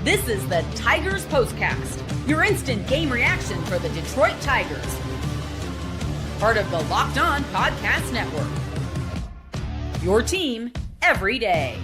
This is the Tigers Postcast, your instant game reaction for the Detroit Tigers. Part of the Locked On Podcast Network. Your team every day.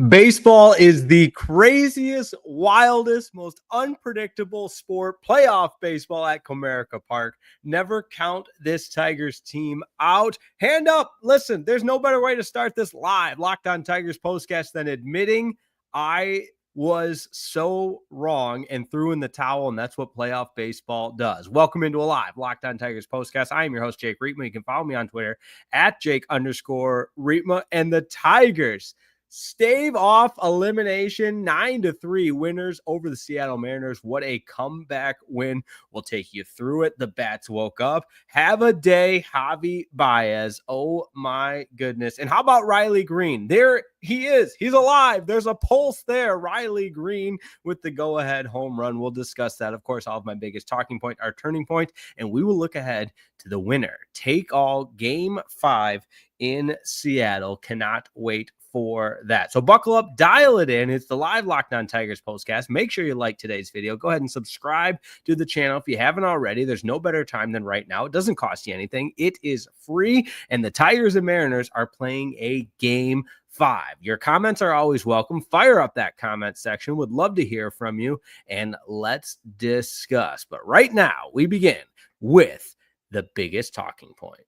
Baseball is the craziest, wildest, most unpredictable sport. Playoff baseball at Comerica Park. Never count this Tigers team out. Hand up. Listen, there's no better way to start this live Locked On Tigers postcast than admitting I was so wrong and threw in the towel, and that's what playoff baseball does. Welcome into a live Locked On Tigers postcast. I am your host, Jake Rietma. You can follow me on Twitter at Jake_Rietma. And the Tigers stave off elimination, 9-3 winners over the Seattle Mariners. What a comeback win. We'll take you through it. The bats woke up. Have a day, Javier Baez. Oh my goodness. And how about Riley Greene? There he is. He's alive. There's a pulse there. Riley Greene with the go-ahead home run. We'll discuss that. Of course, all of my biggest talking point, our turning point, and we will look ahead to the winner. Take all Game 5 in Seattle. Cannot wait for that. So buckle up, dial it in. It's the live Locked On Tigers postcast. Make sure you like today's video. Go ahead and subscribe to the channel if you haven't already. There's no better time than right now. It doesn't cost you anything. It is free, and the Tigers and Mariners are playing a Game 5. Your comments are always welcome. Fire up that comment section. Would love to hear from you, and let's discuss. But right now, we begin with the biggest talking point.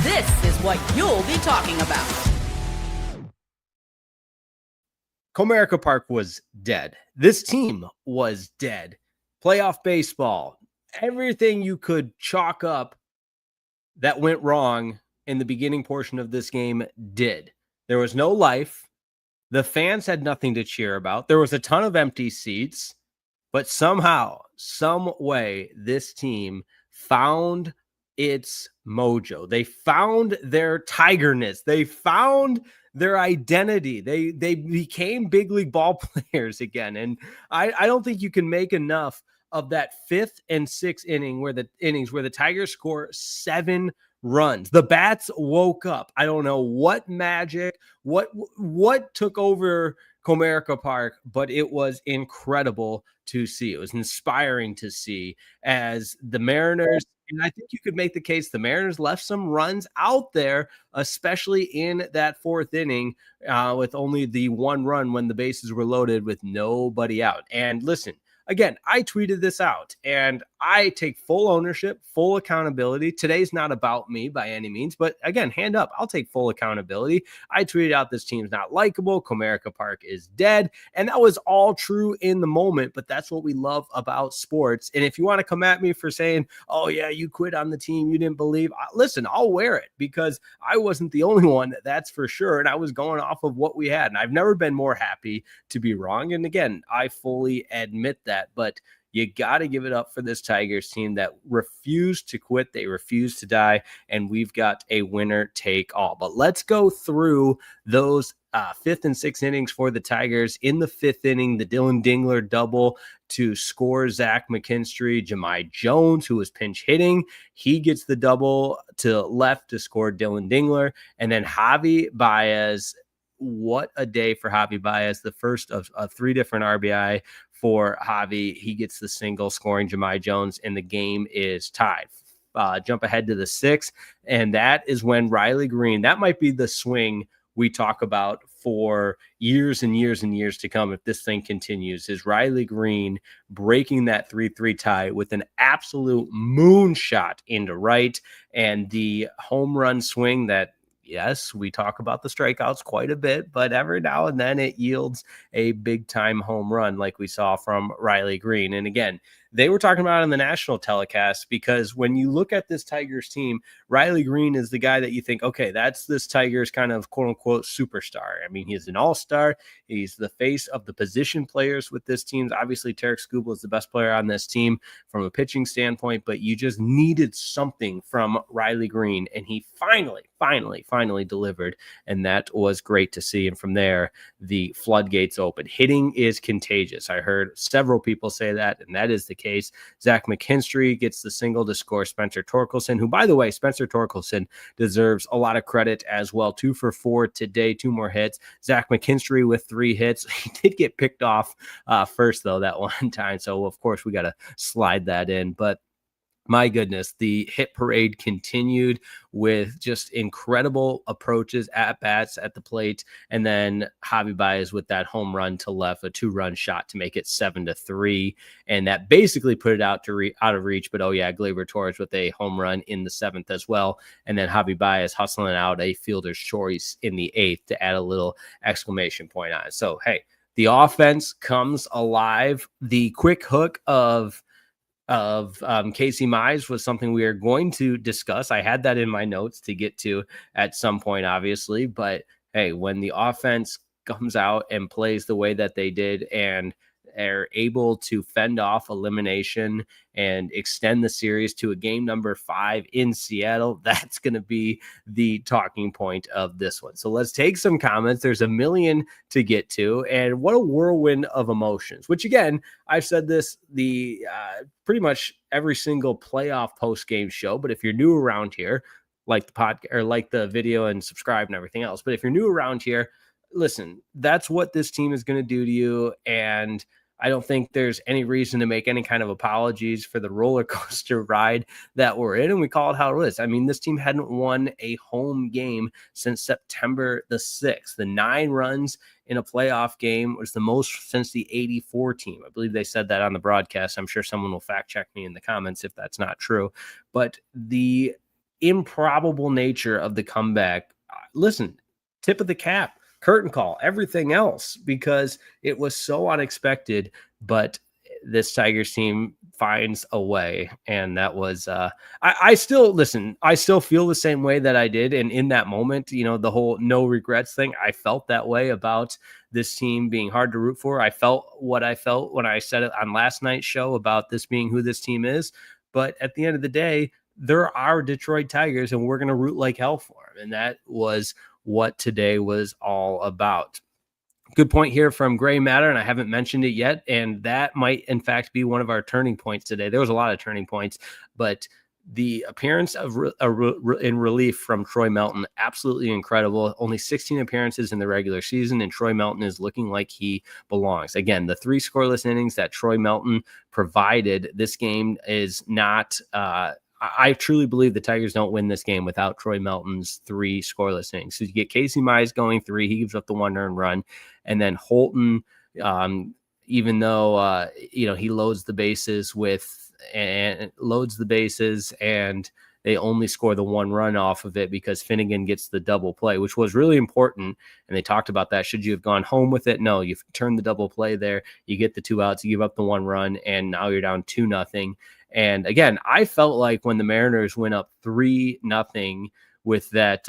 This is what you'll be talking about. Comerica Park was dead. This team was dead. Playoff baseball, everything you could chalk up that went wrong in the beginning portion of this game did. There was no life. The fans had nothing to cheer about. There was a ton of empty seats, but somehow, some way, this team found its mojo. They found their tigerness. They found their identity. They became big league ball players again. And I don't think you can make enough of that fifth and sixth innings where the Tigers score 7 runs. The bats woke up. I don't know what magic, what took over Comerica Park, but it was incredible to see. It was inspiring to see as the Mariners, and I think you could make the case the Mariners left some runs out there, especially in that fourth inning with only the 1 run when the bases were loaded with nobody out. And listen, again, I tweeted this out, and I take full ownership, full accountability. Today's not about me by any means, but again, hand up, I'll take full accountability. I tweeted out this team's not likable. Comerica Park is dead, and that was all true in the moment, but that's what we love about sports. And if you want to come at me for saying, oh yeah, you quit on the team, you didn't believe, listen, I'll wear it because I wasn't the only one, that's for sure, and I was going off of what we had, and I've never been more happy to be wrong. And again, I fully admit that, but you got to give it up for this Tigers team that refused to quit. They refused to die, and we've got a winner take all. But let's go through those fifth and sixth innings for the Tigers. In the fifth inning, the Dillon Dingler double to score Zach McKinstry. Jahmai Jones, who was pinch hitting, he gets the double to left to score Dillon Dingler. And then Javier Baez, what a day for Javier Baez, the first of 3 different RBI for Javi. He gets the single, scoring Jahmai Jones, and the game is tied. Jump ahead to the 6th, and that is when Riley Greene, that might be the swing we talk about for years and years and years to come if this thing continues, is Riley Greene breaking that 3-3 tie with an absolute moonshot into right, and the home run swing that, yes, we talk about the strikeouts quite a bit, but every now and then it yields a big-time home run like we saw from Riley Greene. And again, they were talking about it on the national telecast because when you look at this Tigers team, Riley Greene is the guy that you think, okay, that's this Tigers kind of quote-unquote superstar. I mean, he's an all-star. He's the face of the position players with this team. Obviously, Tarik Skubal is the best player on this team from a pitching standpoint, but you just needed something from Riley Greene, and he finally delivered, and that was great to see. And from there, the floodgates opened. Hitting is contagious. I heard several people say that, and that is the case. Zach McKinstry gets the single to score Spencer Torkelson, who, by the way, Spencer Torkelson deserves a lot of credit as well. 2 for 4 today, 2 more hits. Zach McKinstry with 3 hits. He did get picked off first, though, that one time. So, of course, we got to slide that in. But my goodness, the hit parade continued with just incredible approaches at bats at the plate. And then Javier Baez with that home run to left, a 2-run shot to make it 7-3. And that basically put it out of reach. But, oh, yeah, Gleyber Torres with a home run in the 7th as well. And then Javier Baez hustling out a fielder's choice in the 8th to add a little exclamation point on it. So, hey, the offense comes alive. The quick hook of Casey Mize was something we are going to discuss. I had that in my notes to get to at some point, obviously. But hey, when the offense comes out and plays the way that they did and are able to fend off elimination and extend the series to a game number 5 in Seattle, that's going to be the talking point of this one. So let's take some comments. There's a million to get to, and what a whirlwind of emotions, which again, I've said this pretty much every single playoff post-game show, but if you're new around here, like the podcast or like the video and subscribe and everything else, but if you're new around here, listen, that's what this team is going to do to you. And I don't think there's any reason to make any kind of apologies for the roller coaster ride that we're in. And we call it how it is. I mean, this team hadn't won a home game since September the 6th. The 9 runs in a playoff game was the most since the 84 team. I believe they said that on the broadcast. I'm sure someone will fact check me in the comments if that's not true. But the improbable nature of the comeback, listen, tip of the cap. Curtain call, everything else, because it was so unexpected, but this Tigers team finds a way. And that was, I still feel the same way that I did. And in that moment, you know, the whole no regrets thing, I felt that way about this team being hard to root for. I felt what I felt when I said it on last night's show about this being who this team is. But at the end of the day, there are Detroit Tigers and we're going to root like hell for them. And that was what today was all about. Good point here from Gray Matter, and I haven't mentioned it yet, and that might in fact be one of our turning points today. There was a lot of turning points, but the appearance of in relief from Troy Melton, absolutely incredible. Only 16 appearances in the regular season, and Troy Melton is looking like he belongs. Again, the 3 scoreless innings that Troy Melton provided, this game is not I truly believe the Tigers don't win this game without Troy Melton's 3 scoreless innings. So you get Casey Mize going 3, he gives up the 1 earned run, and then Holton, even though he loads the bases and they only score the 1 run off of it because Finnegan gets the double play, which was really important. And they talked about that. Should you have gone home with it? No, you've turned the double play there. You get the 2 outs, you give up the 1 run, and now you're down 2-0. And again, I felt like when the Mariners went up 3-0 with that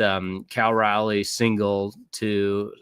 Cal Raleigh single to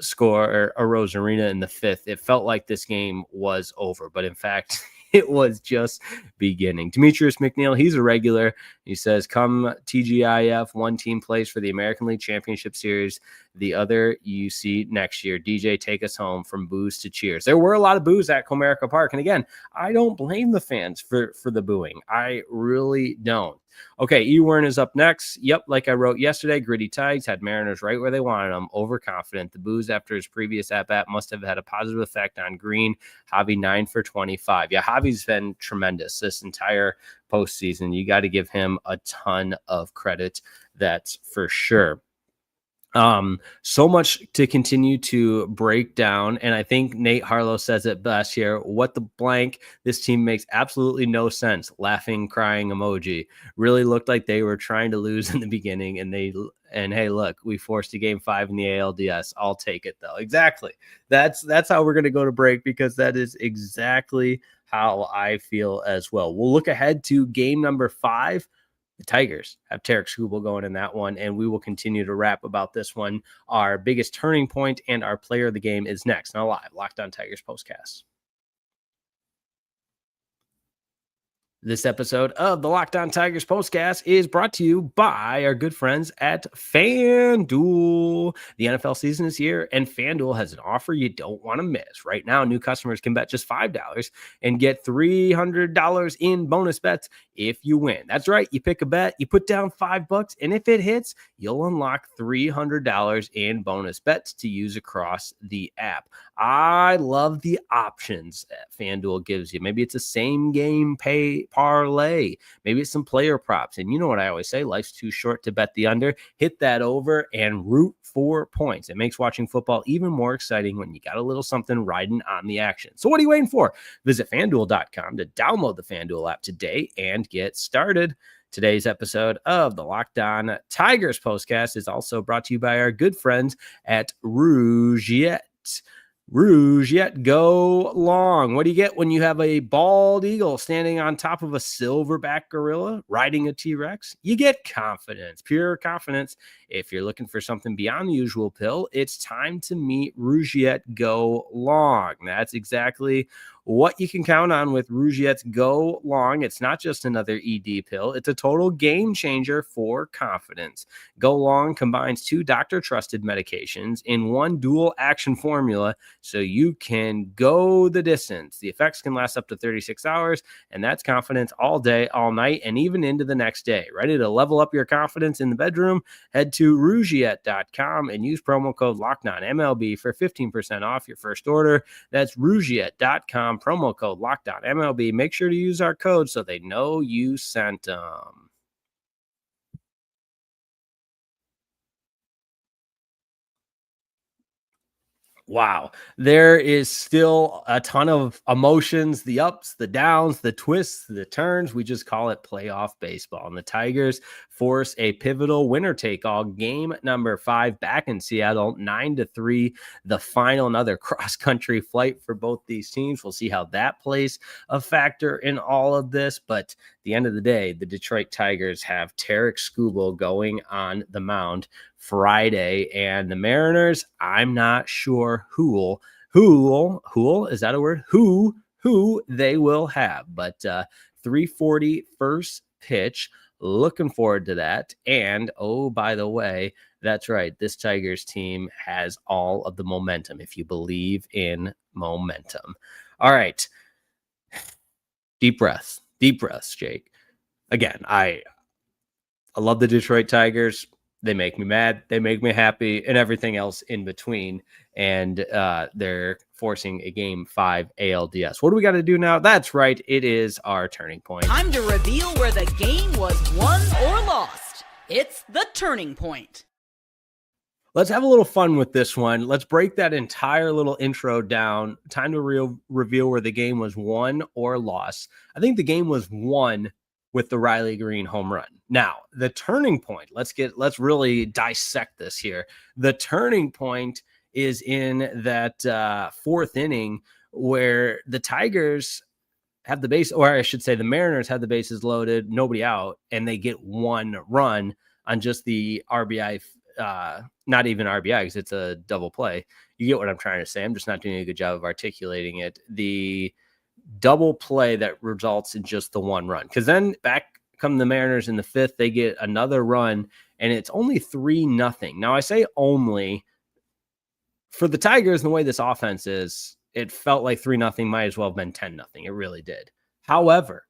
score a Rosarina in the 5th, it felt like this game was over. But in fact, it was just beginning. Demetrius McNeil, he's a regular. He says, come TGIF, 1 team plays for the American League Championship Series. The other you see next year. DJ, take us home from boos to cheers. There were a lot of boos at Comerica Park. And again, I don't blame the fans for the booing. I really don't. Okay, Ewern is up next. Yep, like I wrote yesterday, Gritty Tigers had Mariners right where they wanted them, overconfident. The boos after his previous at-bat must have had a positive effect on Greene. Javi 9 for 25. Yeah, Javi's been tremendous this entire postseason. You got to give him a ton of credit. That's for sure. So much to continue to break down. And I think Nate Harlow says it best here. What the blank? This team makes absolutely no sense. Laughing, crying emoji. Really looked like they were trying to lose in the beginning. And hey, look, we forced a game 5 in the ALDS. I'll take it though. Exactly. That's how we're going to go to break, because that is exactly how I feel as well. We'll look ahead to game number 5. The Tigers have Tarik Skubal going in that one, and we will continue to rap about this one. Our biggest turning point and our player of the game is next. Now live, Locked On Tigers Postcast. This episode of the Locked On Tigers postcast is brought to you by our good friends at FanDuel. The NFL season is here, and FanDuel has an offer you don't want to miss. Right now, new customers can bet just $5 and get $300 in bonus bets if you win. That's right. You pick a bet, you put down $5, and if it hits, you'll unlock $300 in bonus bets to use across the app. I love the options that FanDuel gives you. Maybe it's a same game parlay. Maybe it's some player props. And you know what I always say, life's too short to bet the under. Hit that over and root for points. It makes watching football even more exciting when you got a little something riding on the action. So what are you waiting for? Visit FanDuel.com to download the FanDuel app today and get started. Today's episode of the Locked On Tigers postcast is also brought to you by our good friends at Rougiette. Rougiette Go Long. What do you get when you have a bald eagle standing on top of a silverback gorilla riding a T-Rex? You get confidence, pure confidence. If you're looking for something beyond the usual pill, it's time to meet Rougiette Go Long. That's exactly what you can count on with Rougiette's Go Long. It's not just another ED pill. It's a total game changer for confidence. Go Long combines 2 doctor-trusted medications in one dual-action formula so you can go the distance. The effects can last up to 36 hours, and that's confidence all day, all night, and even into the next day. Ready to level up your confidence in the bedroom? Head to Rougiette.com and use promo code LOCKEDONMLB for 15% off your first order. That's Rougiette.com. Promo code LOCKEDONMLB. Make sure to use our code so they know you sent them. Wow. There is still a ton of emotions, the ups, the downs, the twists, the turns. We just call it playoff baseball. And the Tigers force a pivotal winner-take-all game number 5 back in Seattle, 9-3. The final, another cross-country flight for both these teams. We'll see how that plays a factor in all of this. But at the end of the day, the Detroit Tigers have Tarik Skubal going on the mound Friday, and the Mariners, I'm not sure who is that a word? Who they will have, but 3:40 first pitch. Looking forward to that. And oh, by the way, that's right, this Tigers team has all of the momentum, if you believe in momentum. All right, deep breaths, Jake. Again, I love the Detroit Tigers. They make me mad, they make me happy, and everything else in between. And they're forcing a game 5 ALDS. What do we got to do now? That's right. It is our turning point. Time to reveal where the game was won or lost. It's the turning point. Let's have a little fun with this one. Let's break that entire little intro down. Time to reveal where the game was won or lost. I think the game was won with the Riley Greene home run. Now, the turning point, let's really dissect this here. The turning point is in that 4th inning where the Tigers have the base, or I should say the Mariners have the bases loaded, nobody out, and they get 1 run on just the RBI, not even RBI because it's a double play. You get what I'm trying to say. I'm just not doing a good job of articulating it. The double play that results in just the 1 run, because then back come the Mariners in the 5th, they get another run, and it's only 3-0. Now I say only for the Tigers, and the way this offense is, it felt like 3-0 might as well have been 10-0. It really did. However,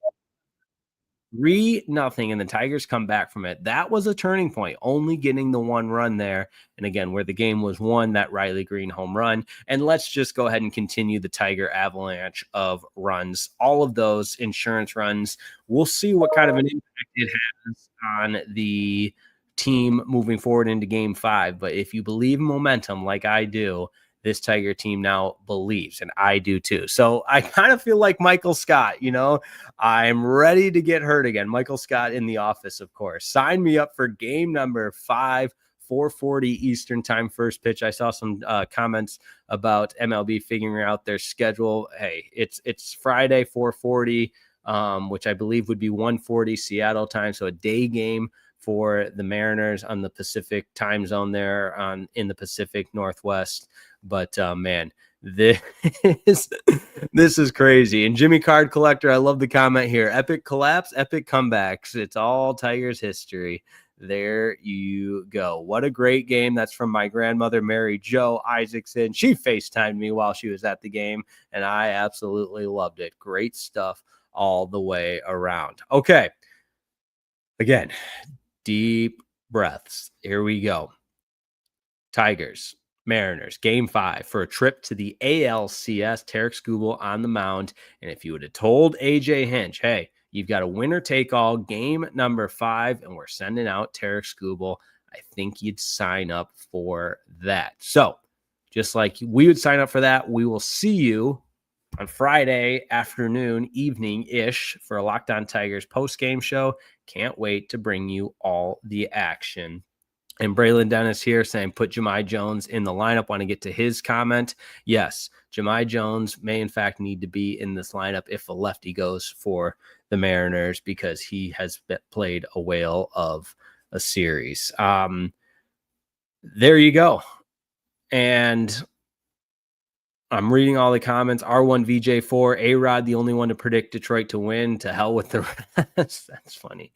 3-0, and the Tigers come back from it. That was a turning point, only getting the 1 run there. And again, where the game was won, that Riley Greene home run. And let's just go ahead and continue the Tiger avalanche of runs. All of those insurance runs. We'll see what kind of an impact it has on the team moving forward into game 5. But if you believe in momentum like I do, this Tiger team now believes, and I do too. So I kind of feel like Michael Scott, I'm ready to get hurt again. Michael Scott in the office, of course. Sign me up for game number 5, 4:40 Eastern time first pitch. I saw some comments about MLB figuring out their schedule. Hey, it's Friday, 4:40, which I believe would be 1:40 Seattle time. So a day game for the Mariners on the Pacific time zone there in the Pacific Northwest. But man, This this is crazy. And Jimmy Card Collector, I love the comment here. Epic collapse, epic comebacks. It's all Tigers history. There you go. What a great game. That's from my grandmother, Mary Jo Isaacson. She FaceTimed me while she was at the game, and I absolutely loved it. Great stuff all the way around. Okay. Again, deep breaths. Here we go. Tigers, Mariners, game 5 for a trip to the ALCS. Tarik Skubal on the mound. And if you would have told AJ Hinch, hey, you've got a winner take all game number 5, and we're sending out Tarik Skubal, I think you'd sign up for that. So just like we would sign up for that, we will see you on Friday afternoon, evening-ish for a Locked On Tigers post-game show. Can't wait to bring you all the action. And Braylon Dennis here saying, put Jahmai Jones in the lineup. Want to get to his comment. Yes, Jahmai Jones may, in fact, need to be in this lineup if a lefty goes for the Mariners because he has played a whale of a series. There you go. And I'm reading all the comments. R1VJ4, A-Rod, the only one to predict Detroit to win. To hell with the rest. That's funny.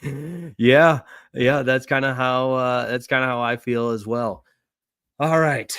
Yeah, that's kind of how I feel as well. All right.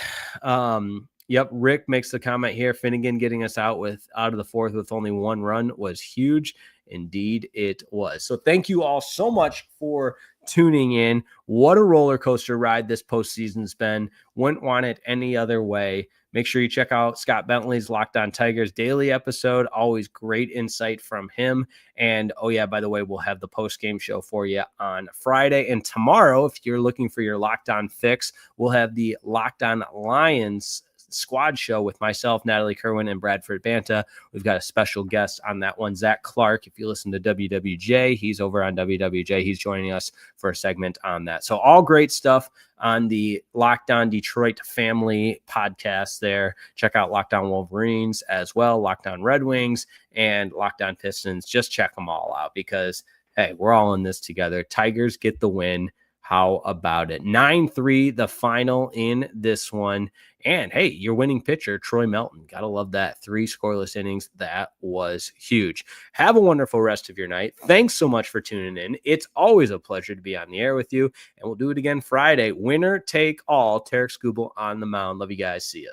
Yep, Rick makes the comment here. Finnegan getting us out of the 4th with only 1 run was huge. Indeed, it was. So thank you all so much for tuning in. What a roller coaster ride this postseason's been. Wouldn't want it any other way. Make sure you check out Scott Bentley's Locked On Tigers daily episode. Always great insight from him. And, oh, yeah, by the way, we'll have the post-game show for you on Friday. And tomorrow, if you're looking for your Locked On fix, we'll have the Locked On Lions squad show with myself, Natalie Kerwin, and Bradford Banta. We've got a special guest on that one, Zach Clark. If you listen to WWJ, he's over on WWJ. He's joining us for a segment on that. So all great stuff on the Locked On Detroit family podcast there. Check out Locked On Wolverines as well, Locked On Red Wings, and Locked On Pistons. Just check them all out because, hey, we're all in this together. Tigers get the win. How about it? 9-3, the final in this one. And, hey, your winning pitcher, Troy Melton. Got to love that. 3 scoreless innings. That was huge. Have a wonderful rest of your night. Thanks so much for tuning in. It's always a pleasure to be on the air with you. And we'll do it again Friday. Winner take all. Tarik Skubal on the mound. Love you guys. See ya.